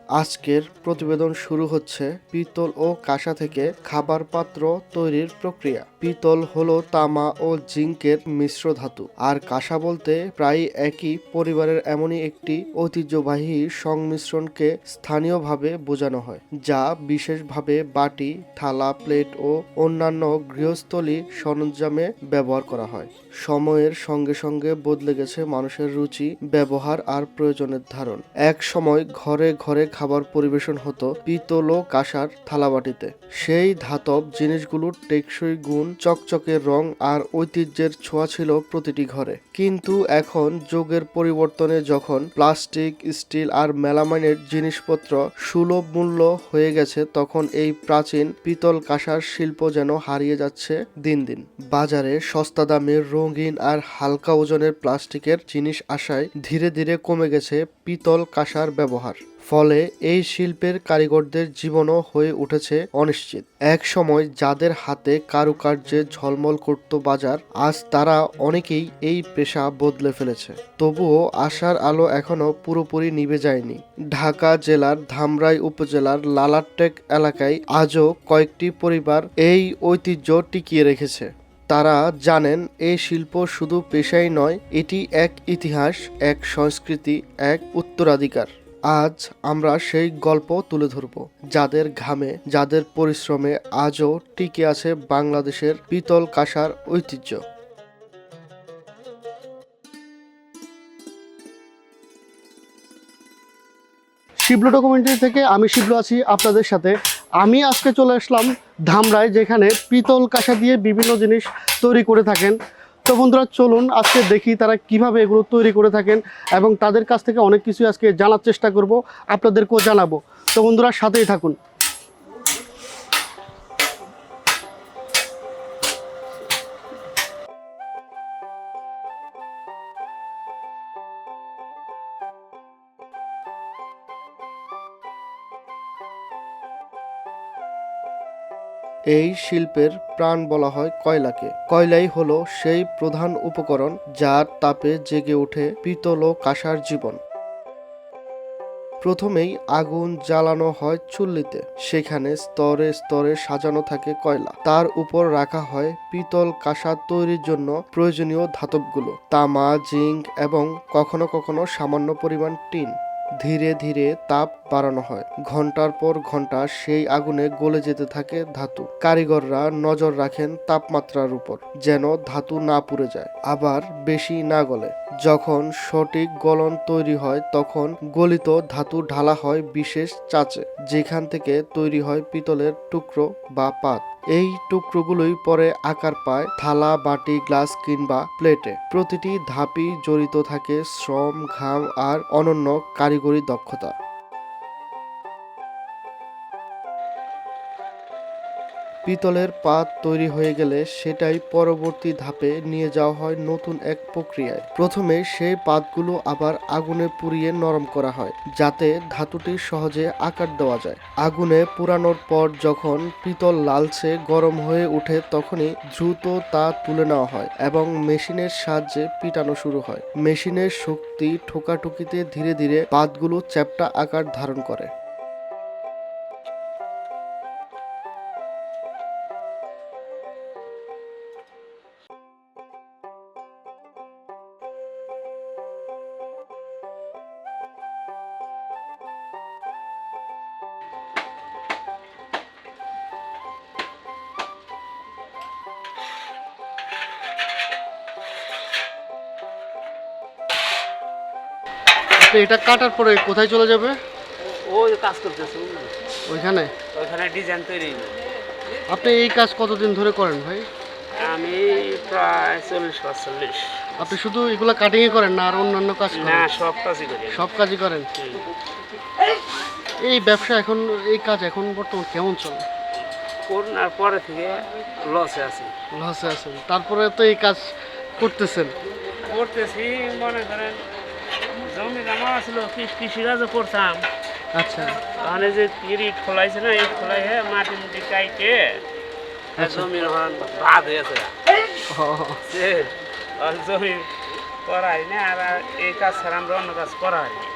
আজকের প্রতিবেদন শুরু হচ্ছে পিতল ও কাঁসা থেকে খাবার পাত্র তৈরির প্রক্রিয়া। পিতল হলো তামা ও জিঙ্কের মিশ্র ধাতু, আর কাঁসা বলতে প্রায় একই পরিবারের এমনই একটি ঐতিহ্যবাহী সংমিশ্রণকে স্থানীয়ভাবে বোঝানো হয়, যা বিশেষভাবে বাটি, থালা, প্লেট ও অন্যান্য গৃহস্থলী সরঞ্জামে ব্যবহার করা হয়। সময়ের সঙ্গে সঙ্গে বদলে গেছে মানুষের রুচি, ব্যবহার আর প্রয়োজনের ধারণ। এক সময় ঘরে ঘরে খাবার পরিবেশন হতো পিতল ও কাঁসার থালাবাটিতে। সেই ধাতব জিনিসগুলোর টেকসই গুণ, চকচকে রং আর ঐতিহ্যের ছোঁয়া ছিল প্রতিটি ঘরে। কিন্তু এখন যুগের পরিবর্তনে যখন প্লাস্টিক, স্টিল আর মেলামাইনের জিনিসপত্র সুলভ মূল্য হয়ে গেছে, তখন এই প্রাচীন পিতল কাঁসার শিল্প যেন হারিয়ে যাচ্ছে দিন দিন। বাজারে সস্তা দামের রঙিন আর হালকা ওজনের প্লাস্টিকের জিনিস আসায় ধীরে ধীরে কমে গেছে পিতল কাঁসার ব্যবহার। ফলে এই শিল্পের কারিগরদের জীবনও হয়ে উঠেছে অনিশ্চিত। এক সময় যাদের হাতে কারুকার্যে ঝলমল করত বাজার, আজ তারা অনেকেই এই পেশা বদলে ফেলেছে। তবুও আশার আলো এখনো পুরোপুরি নিভে যায়নি। ঢাকা জেলার ধামরাই উপজেলার লালারটেক এলাকায় আজও কয়েকটি পরিবার এই ঐতিহ্য টিকিয়ে রেখেছে। তারা জানেন এই শিল্প শুধু পেশাই নয়, এটি এক ইতিহাস, এক সংস্কৃতি, এক উত্তরাধিকার। আজ আমরা সেই গল্প তুলে ধরব, যাদের ঘামে, যাদের পরিশ্রমে আজও টিকে আছে বাংলাদেশের পিতল কাঁসার ঐতিহ্য। শিবলু ডকুমেন্টারি থেকে আমি শিবলু আছি আপনাদের সাথে। আমি আজকে চলে আসলাম ধামরায়, যেখানে পিতল কাঁসা দিয়ে বিভিন্ন জিনিস তৈরি করে থাকেন। তো বন্ধুরা, চলুন আজকে দেখি তারা কিভাবে এগুলো তৈরি করে থাকেন, এবং তাদের কাছ থেকে অনেক কিছু আজকে জানার চেষ্টা করব, আপনাদেরকেও জানাবো। তো বন্ধুরা, সাথেই থাকুন। এই শিল্পের প্রাণ বলা হয় কয়লাকে। কয়লাই হলো সেই প্রধান উপকরণ যার তাপে জেগে ওঠে পিতল ও কাঁসার জীবন। প্রথমেই আগুন জ্বালানো হয় চুল্লিতে। সেখানে স্তরে স্তরে সাজানো থাকে কয়লা। তার উপর রাখা হয় পিতল কাঁসা তৈরির জন্য প্রয়োজনীয় ধাতবগুলো, তামা, জিঙ্ক এবং কখনো কখনো সামান্য পরিমাণ টিন। ধীরে ধীরে তাপ বাড়ানো হয়। ঘন্টার পর ঘন্টা সেই আগুনে গলে যেতে থাকে ধাতু। কারিগররা নজর রাখেন তাপমাত্রার উপর, যেন ধাতু না পুড়ে যায়, আবার বেশি না গলে। যখন সঠিক গলন তৈরি হয়, তখন গলিত ধাতু ঢালা হয় বিশেষ চাচে, যেখান থেকে তৈরি হয় পিতলের টুকরো বা পাত। এই টুকরোগুলোই পরে আকার পায় থালা, বাটি, গ্লাস কিংবা প্লেটে। প্রতিটি ধাপই জড়িত থাকে শ্রম, ঘাম আর অনন্য কারিগরি দক্ষতা। পিতলের পাত তৈরি হয়ে গেলে সেটাই পরবর্তী ধাপে নিয়ে যাওয়া হয় নতুন এক প্রক্রিয়ায়। প্রথমে সেই পাতগুলো আবার আগুনে পুড়িয়ে নরম করা হয়, যাতে ধাতুটি সহজে আকার দেওয়া যায়। আগুনে পুরানোর পর যখন পিতল লালচে গরম হয়ে ওঠে, তখনই দ্রুত তা তুলে নেওয়া হয় এবং মেশিনের সাহায্যে পিটানো শুরু হয়। মেশিনের শক্তি ঠোকাঠুকিতে ধীরে ধীরে পাতগুলো চ্যাপ্টা আকার ধারণ করে। তো এটা কাটার পরে কোথায় চলে যাবে? ওই কাজ করতেছে ওইখানে। ওইখানে ডিজাইন তৈরি। আপনি এই কাজ কতদিন ধরে করেন ভাই? আমি প্রায় 40-45। আপনি শুধু এগুলা কাটিংই করেন না আর অন্যান্য কাজ না, করেন? সব কাজই করি। সব কাজই করেন। এই ব্যবসা এখন, এই কাজ এখন বর্তমান কেমন চলে? করোনার পরে থেকে লসে আছি। লসে আছেন, তারপরে তো এই কাজ করতেছেন। করতেছি, মনে করেন জমি জমা ছিল, কৃষিকাজও করতাম। আচ্ছা ওখানে যে ইট খোলাইছে না, ইট খোলাই মাটি মুটি কাইটে জমির বাদ হয়েছে। জমি করাই না, আর এই কাজ ছাড়া আমরা অন্য কাজ করা হয়নি।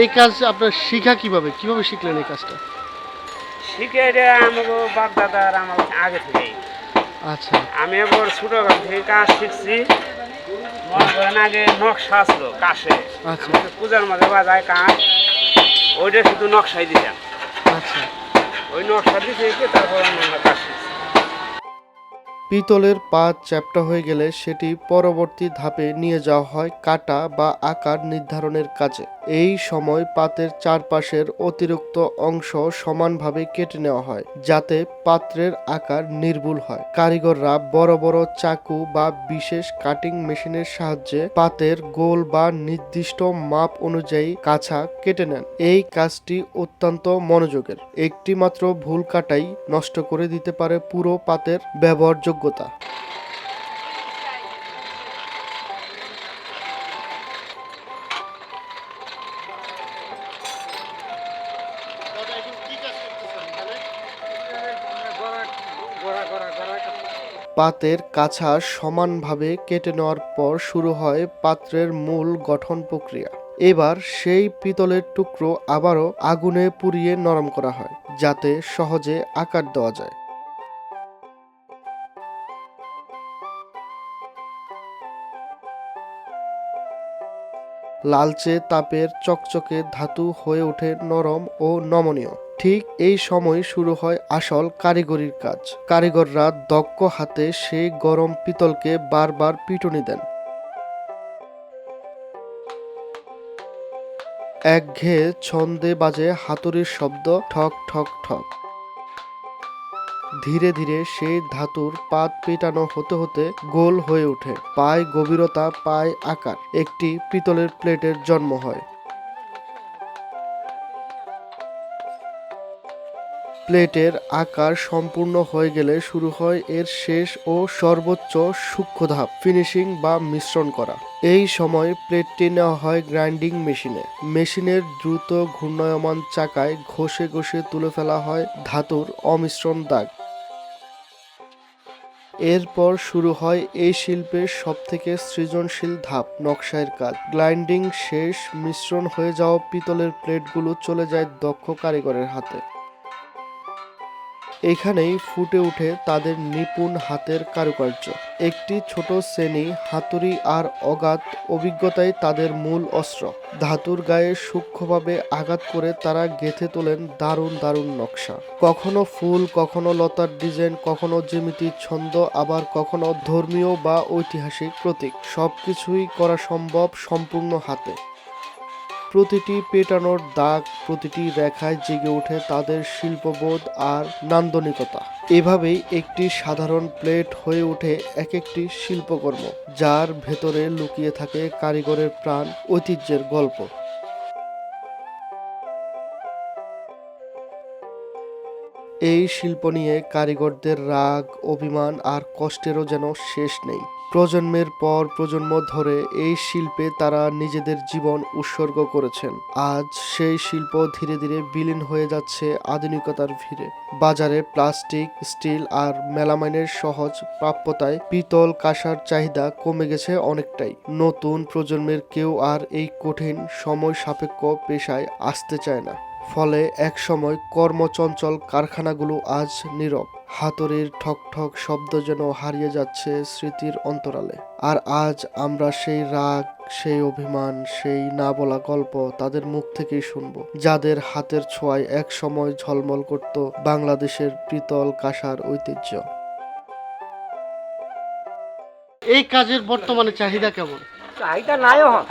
এই কাজ আপনার শিখা কিভাবে শিখলেন এই কাজটা? শিখে এটা আমাকে বাপ দাদা আর আমার আগে থেকেই। আচ্ছা আমি আবার ছোটবেলা থেকে কাজ শিখছি। মনে করেন আগে নকশা আসলো কাশে, আচ্ছা আমাকে পূজার মাঝে বাজায় কাঠ, ওইটা শুধু নকশাই দিতাম। আচ্ছা। ওই নকশা দিয়ে তারপর আমরা কাজ শিখছি। পিতলের পাত চ্যাপ্টা হয়ে গেলে সেটি পরবর্তী ধাপে নিয়ে যাওয়া হয় কাটা বা আকার নির্ধারণের কাজে। এই সময় পাতের চারপাশের অতিরিক্ত অংশ সমানভাবে কেটে নেওয়া হয় যাতে পাত্রের আকার নির্ভুল হয়। কারিগররা বড় বড় চাকু বা বিশেষ কাটিং মেশিনের সাহায্যে পাতের গোল বা নির্দিষ্ট মাপ অনুযায়ী কাছা কেটে নেন। এই কাজটি অত্যন্ত মনোযোগের। একটি মাত্র ভুল কাটাই নষ্ট করে দিতে পারে পুরো পাতের ব্যবহারযোগ্যতা। পাতের কাছা সমানভাবে কেটে নেওয়ার পর শুরু হয় পাত্রের মূল গঠন প্রক্রিয়া। এবার সেই পিতলের টুকরো আবারও আগুনে পুড়িয়ে নরম করা হয় যাতে সহজে আকার দেওয়া যায়। লালচে তাপের চকচকে ধাতু হয়ে ওঠে নরম ও নমনীয়। ঠিক এই সময় শুরু হয় আসল কারিগরির কাজ। কারিগররা দক্ষ হাতে সেই গরম পিতলকে বারবার পিটুনি দেন। একঘেয়ে ছন্দে বাজে হাতুড়ির শব্দ, ঠক ঠক ঠক। ধীরে ধীরে সেই ধাতুর পাত পেটানো হতে হতে গোল হয়ে ওঠে। পায় গভীরতা, পায় আকার। একটি পিতলের প্লেটের জন্ম হয়। প্লেটের আকার সম্পূর্ণ হয়ে গেলে শুরু হয় এর শেষ ও সর্বোচ্চ সূক্ষ্ম ধাপ, ফিনিশিং বা মিশ্রণ করা। এই সময় প্লেটটি নেওয়া হয় গ্রাইন্ডিং মেশিনে। মেশিনের দ্রুত ঘূর্ণায়মান চাকায় ঘষে ঘষে তুলে ফেলা হয় ধাতুর অমিশ্রণ দাগ। এরপর শুরু হয় এই শিল্পের সবথেকে সৃজনশীল ধাপ, নকশার কাজ। গ্রাইন্ডিং শেষ, মিশ্রণ হয়ে যাওয়া পিতলের প্লেটগুলো চলে যায় দক্ষ কারিগরের হাতে। এখানেই ফুটে ওঠে তাদের নিপুণ হাতের কারুকার্য। একটি ছোট শ্রেণী হাতুড়ি আর অগাধ অভিজ্ঞতাই তাদের মূল অস্ত্র। ধাতুর গায়ে সূক্ষ্মভাবে আঘাত করে তারা গেঁথে তোলেন দারুণ দারুণ নকশা। কখনো ফুল, কখনো লতার ডিজাইন, কখনো জ্যামিতির ছন্দ, আবার কখনো ধর্মীয় বা ঐতিহাসিক প্রতীক। সবকিছুই করা সম্ভব সম্পূর্ণ হাতে। প্রতিটি পেটানোর দাগ, প্রতিটি রেখায় জেগে ওঠে তাদের শিল্পবোধ আর নান্দনিকতা। এভাবেই একটি সাধারণ প্লেট হয়ে ওঠে এক একটি শিল্পকর্ম, যার ভেতরে লুকিয়ে থাকে কারিগরের প্রাণ, ঐতিহ্যের গল্প। এই শিল্প নিয়ে কারিগরদের রাগ, অভিমান আর কষ্টেরও যেন শেষ নেই। প্রজন্মের পর প্রজন্ম ধরে এই শিল্পে তারা নিজেদের জীবন উৎসর্গ করেছেন। আজ সেই শিল্প ধীরে ধীরে বিলীন হয়ে যাচ্ছে আধুনিকতার ভিড়ে। বাজারে প্লাস্টিক, স্টিল আর মেলামাইনের সহজ প্রাপ্যতায় পিতল কাঁসার চাহিদা কমে গেছে অনেকটাই। নতুন প্রজন্মের কেউ আর এই কঠিন সময় সাপেক্ষ পেশায় আসতে চায় না। ফলে একসময় কর্মচঞ্চল কারখানাগুলো আজ নীরব। হাতুড়ির ঠক ঠক শব্দ যেন হারিয়ে যাচ্ছে স্মৃতির অন্তরালে। আর আজ আমরা সেই রাগ, সেই অভিমান, সেই না বলা গল্প তাদের মুখ থেকেই শুনবো, যাদের হাতের ছোঁয়ায় এক সময় ঝলমল করত বাংলাদেশের পিতল কাঁসার ঐতিহ্য। এই কাজের বর্তমানে চাহিদা কেমন? চাহিদা নাই এখন।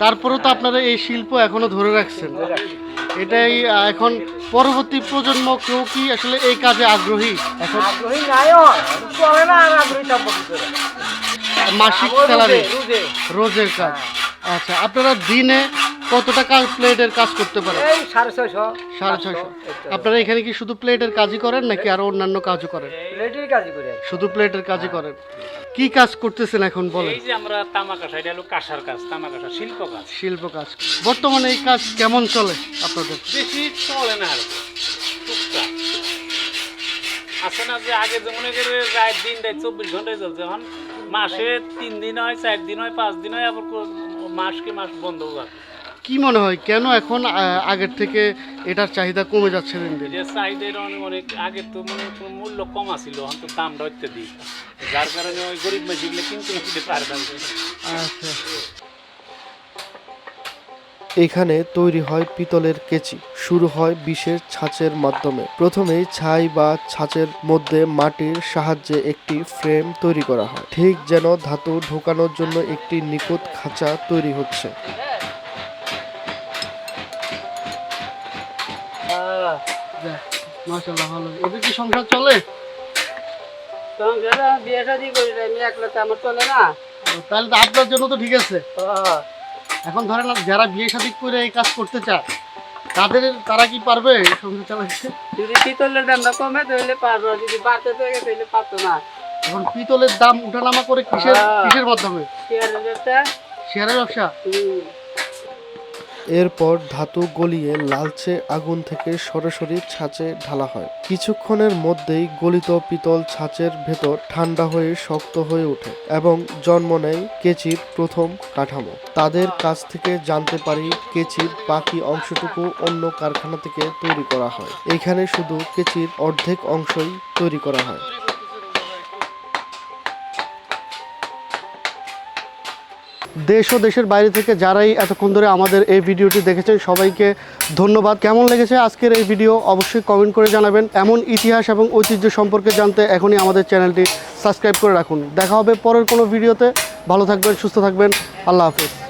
তারপরেও তো আপনারা এই শিল্প এখনো ধরে রাখছেন। এটাই এখন পরবর্তী প্রজন্ম কেউ কি আসলে এই কাজে আগ্রহী? এখন আগ্রহী নাই এখন। চলে না আর আগ্রহী থাকবো কি করে? মাসিক আমার স্যালারি, রোজে রোজের কাজ। আচ্ছা, আপনারা দিনে কত টাকা প্লেটের কাজ করতে পারেন? এই 650 650। আপনারা এখানে কি শুধু প্লেটের কাজই করেন নাকি আরো অন্যান্য কাজও করেন? প্লেটের কাজই করে। শুধু প্লেটের কাজই করেন। কি কাজ করতেছেন এখন বলেন? এই যে আমরা তামা কাঁসা, এটা হলো কাঁসার কাজ, তামা কাঁসা শিল্প কাজ। শিল্প কাজ। বর্তমানে এই কাজ কেমন চলে আপনাদের? বেশি চলে না আর কি, টুকটাক। আছে না যে আগে যেমন রাত দিন রাত 24 ঘন্টায় চলছে, এখন মাসে 3 দিন হয়, 4 দিন হয়, 5 দিন হয়, আবার মাস কি মাস বন্ধও আছে। কি মনে হয় কেন এখন আগের থেকে এটার চাহিদা কমে যাচ্ছে দিন দিন? যে চাহিদার অনেক অনেক আগে তো মনে হয় কোনো মূল্য কম আছিল, এখন তো দামটা অত্যাধিক, যার কারণে ওই গরিব মানুষগুলো কিন্তু নিতে পারে না। আচ্ছা, এখানে তৈরি হয় পিতলের কেচি। শুরু হয় বিশেষ ছাঁচের মাধ্যমে। প্রথমেই ছাই বা ছাঁচের মধ্যে মাটির সাহায্যে একটি ফ্রেম তৈরি করা হয়, ঠিক যেন ধাতু ঢোকানোর জন্য একটি নিখুঁত খাঁচা তৈরি হচ্ছে। মাশাআল্লাহ ভালো। এদের কি সংসার চলে? সংসার বিয়ে শাদি করি আমি একলা তো আমার চলে না। তাহলে তো আপনার জন্য তো ঠিক আছে। এখন ধরেন যারা বিয়ে শাদী করে এই কাজ করতে চায় তারা কি পারবে সংসার চালাতে? যদি পিতলের দামটা কমে তাহলে পারবো, যদি বাড়তে থাকে তাহলে পারতো না। এখন পিতলের দাম উঠানামা করে কিসের মাধ্যমে? শেয়ারের ব্যবসা। শেয়ারের ব্যবসা। এরপর ধাতু গলিয়ে লালচে আগুন থেকে সরাসরি ছাঁচে ঢালা হয়। কিছুক্ষণের মধ্যেই গলিত পিতল ছাঁচের ভেতর ঠান্ডা হয়ে শক্ত হয়ে ওঠে এবং জন্ম নেয় কেচির প্রথম কাঠামো। তাদের কাছ থেকে জানতে পারি কেচির বাকি অংশটুকু অন্য কারখানা থেকে তৈরি করা হয়। এখানে শুধু কেচির অর্ধেক অংশই তৈরি করা হয়। দেশ ও দেশের বাইরে থেকে যারাই এতক্ষণ ধরে আমাদের এই ভিডিওটি দেখেছেন সবাইকে ধন্যবাদ। কেমন লেগেছে আজকের এই ভিডিও অবশ্যই কমেন্ট করে জানাবেন। এমন ইতিহাস এবং ঐতিহ্য সম্পর্কে জানতে এখনই আমাদের চ্যানেলটি সাবস্ক্রাইব করে রাখুন। দেখা হবে পরের কোনো ভিডিওতে। ভালো থাকবেন, সুস্থ থাকবেন। আল্লাহ হাফেজ।